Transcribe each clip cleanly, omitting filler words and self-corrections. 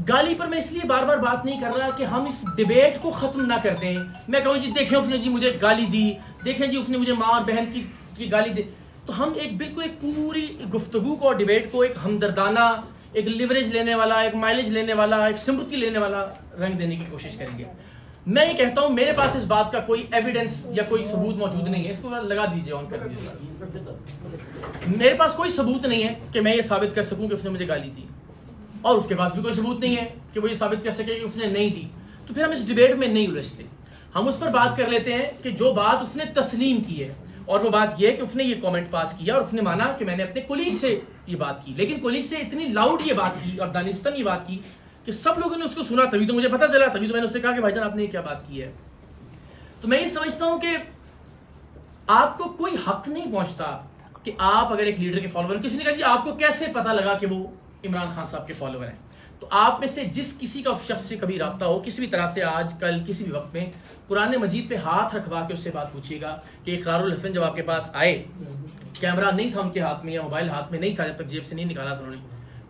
گالی پر میں اس لیے بار بار بات نہیں کر رہا کہ ہم اس ڈیبیٹ کو ختم نہ کر دیں. میں کہوں جی دیکھیں اس نے جی مجھے گالی دی, دیکھیں جی اس نے مجھے ماں اور بہن کی گالی دی. تو ہم ایک بالکل ایک پوری گفتگو کو اور ڈیبیٹ کو ایک ہمدردانہ, ایک لیوریج لینے والا, ایک مائلیج لینے والا, ایک سمپتی لینے والا رنگ دینے کی کوشش کریں گے. میں یہ کہتا ہوں میرے پاس اس بات کا کوئی ایویڈنس یا کوئی ثبوت موجود نہیں ہے. اس کو لگا دیجیے, آن کر دیجیے. میرے پاس کوئی ثبوت نہیں ہے کہ میں یہ ثابت کر سکوں کہ اس نے مجھے گالی دی, اور اس کے پاس بھی کوئی ثبوت نہیں ہے کہ وہ یہ ثابت کر سکے کہ اس نے نہیں دی. تو پھر ہم اس ڈیبیٹ میں نہیں الجھتے, ہم اس پر بات کر لیتے ہیں کہ جو بات اس نے تسلیم کی ہے, اور وہ بات یہ ہے کہ اس نے یہ کامنٹ پاس کیا اور اس نے مانا کہ میں نے اپنے کولیگ سے یہ بات کی, لیکن کولیگ سے اتنی لاؤڈ یہ بات کی اور دانستاً یہ بات کی کہ سب لوگوں نے اس کو سنا, تبھی تو مجھے پتہ چلا, تبھی تو میں نے اس سے کہا کہ بھائی جان آپ نے یہ کیا بات کی ہے. تو میں یہ سمجھتا ہوں کہ آپ کو کوئی حق نہیں پہنچتا کہ آپ اگر ایک لیڈر کے فالوور, کسی نے کہا جی آپ کو کیسے پتہ لگا کہ وہ عمران خان صاحب کے فالوور ہیں, تو آپ میں سے جس کسی کا اس شخص سے کبھی رابطہ ہو کسی بھی طرح سے, آج کل کسی بھی وقت میں, قرآن مجید پہ ہاتھ رکھوا کے اس سے بات پوچھیے گا کہ اقرار الحسن جب آپ کے پاس آئے, کیمرہ نہیں تھا ان کے ہاتھ میں یا موبائل ہاتھ میں نہیں تھا, جب تک جیب سے نہیں نکالا تھا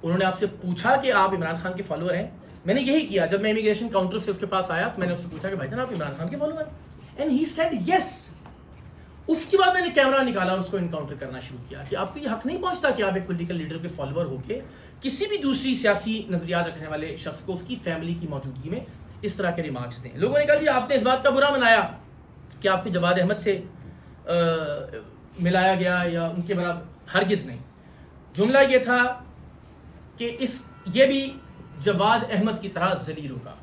انہوں نے آپ سے پوچھا کہ آپ عمران خان کے فالوور ہیں. میں نے یہی کیا جب میں امیگریشن کاؤنٹر سے اس کے پاس آیا, تو میں نے اس سے پوچھا کہ بھائی جان آپ عمران خان کے فالوور ہیں, اینڈ ہی سیڈ یس. اس کے بعد میں نے کیمرہ نکالا اور اس کو انکاؤنٹر کرنا شروع کیا کہ آپ کو یہ حق نہیں پہنچتا کہ آپ ایک پولیٹیکل لیڈر کے فالوور ہو کے کسی بھی دوسری سیاسی نظریات رکھنے والے شخص کو اس کی فیملی کی موجودگی میں اس طرح کے ریمارکس دیں. لوگوں نے کہا جی آپ نے اس بات کا برا منایا کہ آپ کو جواد احمد سے ملایا گیا یا ان کے برابر. ہرگز نہیں. جملہ یہ تھا کہ یہ بھی جواد احمد کی طرح ذلیل ہوگا.